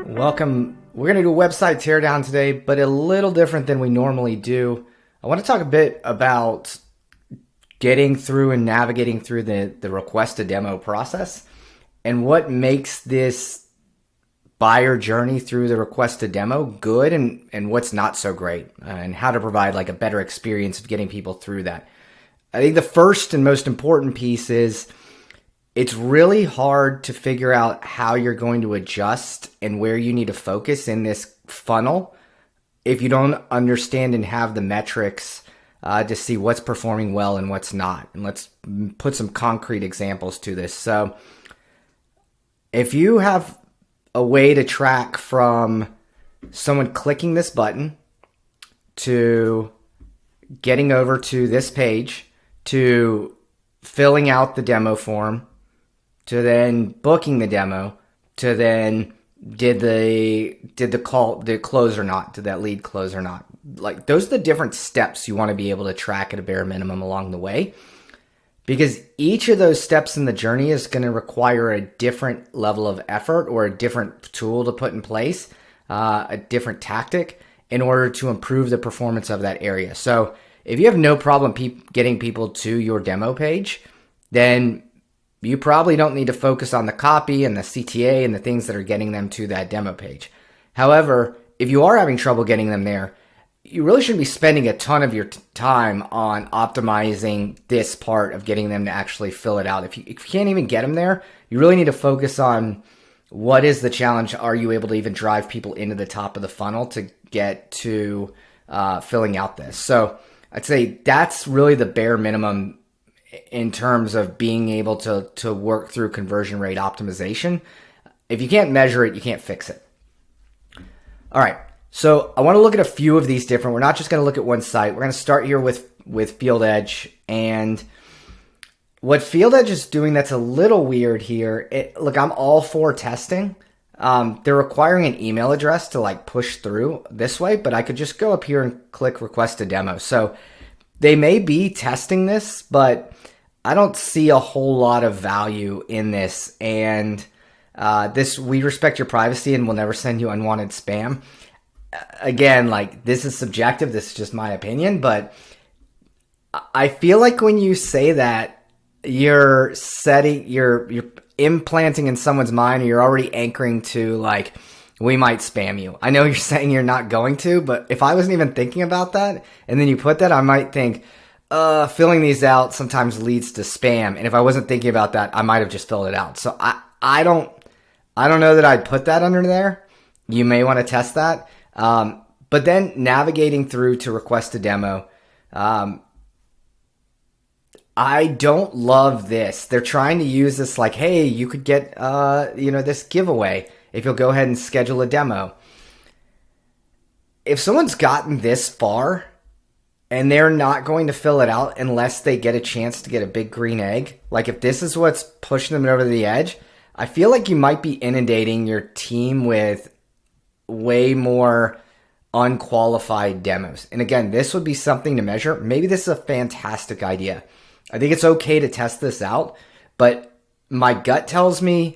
Welcome. We're going to do a website teardown today, but a little different than we normally do. I want to talk a bit about getting through and navigating through the request to demo process and what makes this buyer journey through the request to demo good and what's not so great, and how to provide like a better experience of getting people through that. I think the first and most important piece is it's really hard to figure out how you're going to adjust and where you need to focus in this funnel if you don't understand and have the metrics to see what's performing well and what's not. And let's put some concrete examples to this. So if you have a way to track from someone clicking this button to getting over to this page to filling out the demo form to then booking the demo to then did the close or not, did that lead close or not, like those are the different steps you want to be able to track at a bare minimum along the way, because each of those steps in the journey is going to require a different level of effort or a different tool to put in place, a different tactic in order to improve the performance of that area. So if you have no problem getting people to your demo page, then you probably don't need to focus on the copy and the CTA and the things that are getting them to that demo page. However, if you are having trouble getting them there, you really shouldn't be spending a ton of your time on optimizing this part of getting them to actually fill it out. If you can't even get them there, you really need to focus on what is the challenge. Are you able to even drive people into the top of the funnel to get to filling out this? So I'd say that's really the bare minimum in terms of being able to work through conversion rate optimization. If you can't measure it, you can't fix it. All right. So I want to look at a few of these different. We're not just going to look at one site. We're going to start here with Fieldedge. And what Fieldedge is doing that's a little weird here. Look, I'm all for testing. They're requiring an email address to like push through this way, but I could just go up here and click request a demo. So they may be testing this, but I don't see a whole lot of value in this. And we respect your privacy and we'll never send you unwanted spam. Again, like this is subjective. This is just my opinion, but I feel like when you say that, you're implanting in someone's mind, or you're already anchoring to like, we might spam you. I know you're saying you're not going to, but if I wasn't even thinking about that and then you put that, I might think, filling these out sometimes leads to spam. And if I wasn't thinking about that, I might have just filled it out. So I don't know that I'd put that under there. You may want to test that. But then navigating through to request a demo, I don't love this. They're trying to use this like, hey, you could get, this giveaway if you'll go ahead and schedule a demo. If someone's gotten this far and they're not going to fill it out unless they get a chance to get a big green egg, like if this is what's pushing them over the edge, I feel like you might be inundating your team with way more unqualified demos. And again, this would be something to measure. Maybe this is a fantastic idea. I think it's okay to test this out, but my gut tells me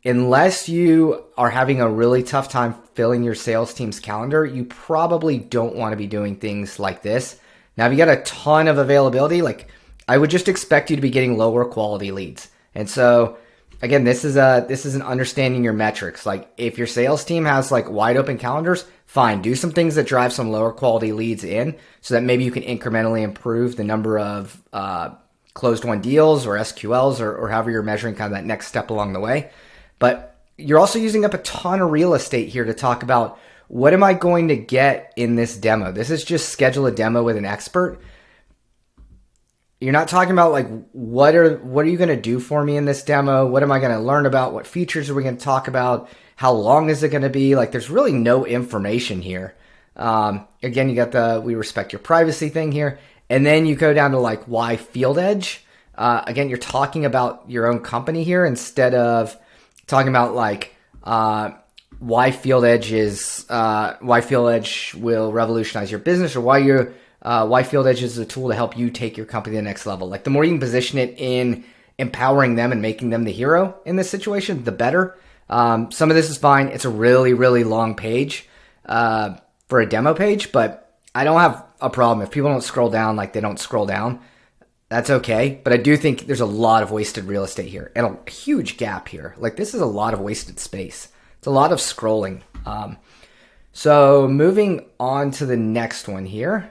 unless you are having a really tough time filling your sales team's calendar, you probably don't want to be doing things like this. Now, if you got a ton of availability, like I would just expect you to be getting lower quality leads. And so again, this is an understanding your metrics. Like if your sales team has like wide open calendars, fine, do some things that drive some lower quality leads in so that maybe you can incrementally improve the number of closed won deals or SQLs or however you're measuring kind of that next step along the way. But you're also using up a ton of real estate here to talk about what am I going to get in this demo? This is just schedule a demo with an expert. You're not talking about like, what are you going to do for me in this demo? What am I going to learn about? What features are we going to talk about? How long is it going to be? Like there's really no information here. Again, you got we respect your privacy thing here. And then you go down to like why Fieldedge. Again, you're talking about your own company here instead of talking about like why Fieldedge will revolutionize your business, or why Fieldedge is a tool to help you take your company to the next level. Like the more you can position it in empowering them and making them the hero in this situation, the better. Some of this is fine. It's a really, really long page for a demo page, but I don't have a problem. If people don't scroll down, like they don't scroll down, that's okay. But I do think there's a lot of wasted real estate here and a huge gap here. Like this is a lot of wasted space. It's a lot of scrolling. So moving on to the next one here.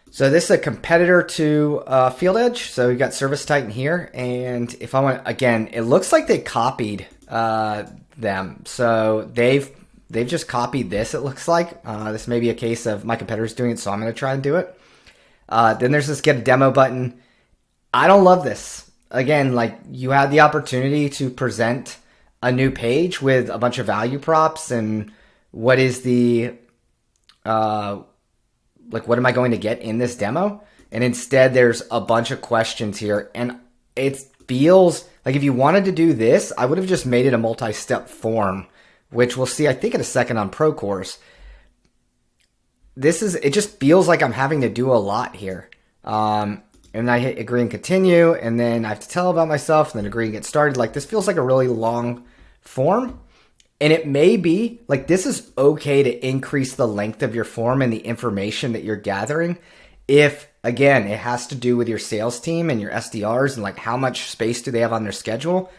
So this is a competitor to Fieldedge. So we've got ServiceTitan here. And if I want, again, it looks like they copied them. So they've just copied this, it looks like. This may be a case of my competitor's doing it, so I'm going to try and do it. Then there's this get a demo button. I don't love this. Again, like you had the opportunity to present a new page with a bunch of value props and what is the what am I going to get in this demo? And instead there's a bunch of questions here, and it feels like if you wanted to do this, I would have just made it a multi-step form, which we'll see I think in a second on Procore. It just feels like I'm having to do a lot here. And I hit agree and continue, and then I have to tell about myself, and then agree and get started. Like this feels like a really long form. And it may be like this is okay to increase the length of your form and the information that you're gathering. If again, it has to do with your sales team and your SDRs and like how much space do they have on their schedule.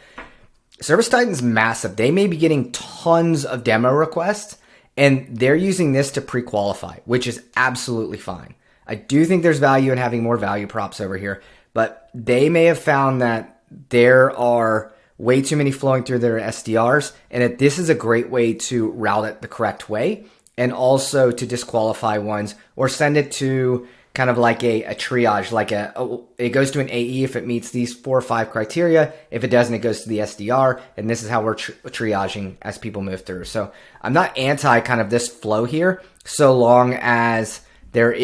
ServiceTitan's massive. They may be getting tons of demo requests and they're using this to pre-qualify, which is absolutely fine. I do think there's value in having more value props over here, but they may have found that there are way too many flowing through their SDRs, and that this is a great way to route it the correct way, and also to disqualify ones or send it to kind of like a triage, like it goes to an AE if it meets these 4 or 5 criteria. If it doesn't, it goes to the SDR, and this is how we're triaging as people move through. So I'm not anti kind of this flow here, so long as there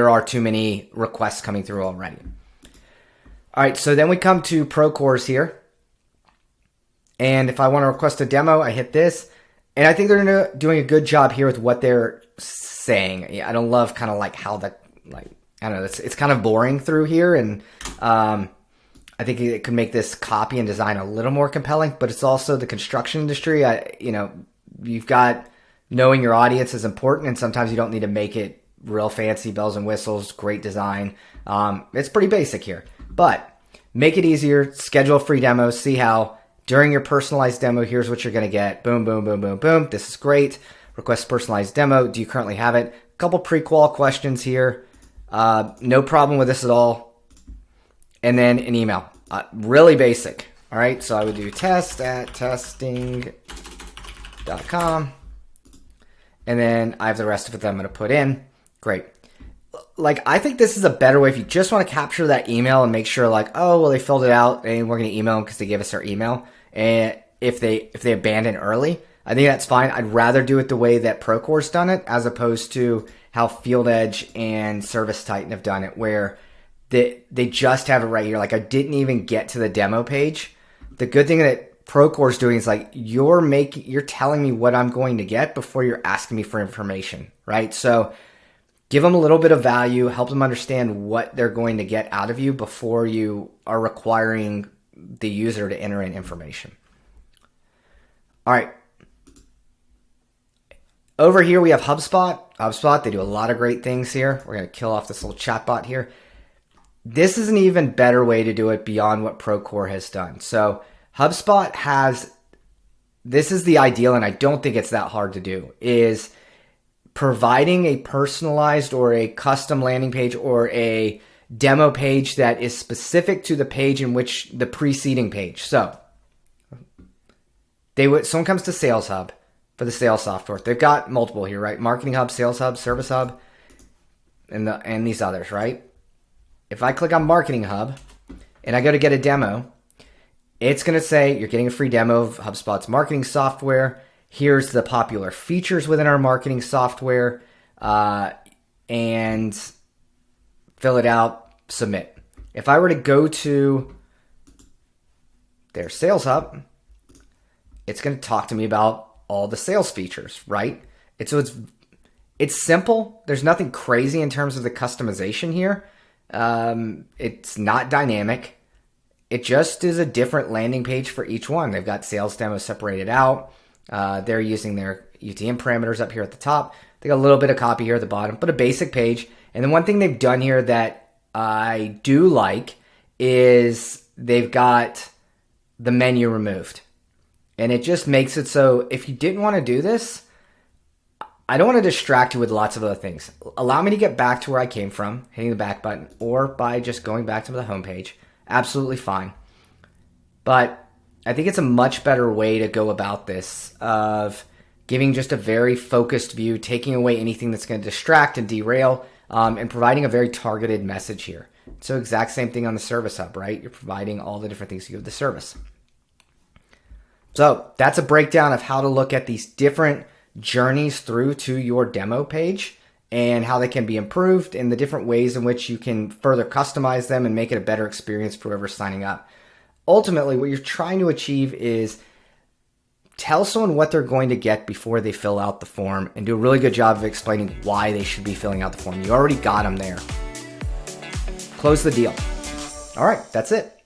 are too many requests coming through already. All right, so then we come to Procore here. And if I want to request a demo, I hit this. And I think they're doing a good job here with what they're saying. I don't love kind of like how I don't know, it's kind of boring through here. And I think it could make this copy and design a little more compelling, but it's also the construction industry. You've got knowing your audience is important, and sometimes you don't need to make it real fancy, bells and whistles, great design. It's pretty basic here. But make it easier, schedule free demos, see how during your personalized demo, here's what you're going to get. Boom, boom, boom, boom, boom. This is great. Request personalized demo. Do you currently have it? A couple pre-qual questions here. No problem with this at all. And then an email. Really basic. All right, so I would do test@testing.com. And then I have the rest of it that I'm going to put in. Great. Like, I think this is a better way if you just want to capture that email and make sure like, oh, well, they filled it out and we're going to email them because they gave us their email. And if they abandon early, I think that's fine. I'd rather do it the way that Procore's done it as opposed to how Fieldedge and ServiceTitan have done it, where they just have it right here. Like, I didn't even get to the demo page. The good thing that Procore's doing is like, you're telling me what I'm going to get before you're asking me for information, right? So give them a little bit of value, help them understand what they're going to get out of you before you are requiring the user to enter in information. All right. Over here, we have Hubspot. Hubspot, they do a lot of great things here. We're going to kill off this little chatbot here. This is an even better way to do it beyond what Procore has done. So HubSpot this is the ideal, and I don't think it's that hard to do, is providing a personalized or a custom landing page or a demo page that is specific to the page in which the preceding page. So someone comes to Sales Hub for the sales software. They've got multiple here, right? Marketing Hub, Sales Hub, Service Hub, and these others, right? If I click on Marketing Hub and I go to get a demo, it's going to say you're getting a free demo of HubSpot's marketing software. Here's the popular features within our marketing software, and fill it out, submit. If I were to go to their Sales Hub, it's going to talk to me about all the sales features, right? It's simple. There's nothing crazy in terms of the customization here. It's not dynamic. It just is a different landing page for each one. They've got sales demos separated out. They're using their UTM parameters up here at the top. They got a little bit of copy here at the bottom, but a basic page. And then one thing they've done here that I do like is they've got the menu removed. And it just makes it so if you didn't want to do this, I don't want to distract you with lots of other things. Allow me to get back to where I came from, hitting the back button, or by just going back to the home page. Absolutely fine. But I think it's a much better way to go about this of giving just a very focused view, taking away anything that's going to distract and derail, and providing a very targeted message here. So exact same thing on the Service Hub, right? You're providing all the different things you give the service. So that's a breakdown of how to look at these different journeys through to your demo page and how they can be improved and the different ways in which you can further customize them and make it a better experience for whoever's signing up. Ultimately, what you're trying to achieve is tell someone what they're going to get before they fill out the form and do a really good job of explaining why they should be filling out the form. You already got them there. Close the deal. All right, that's it.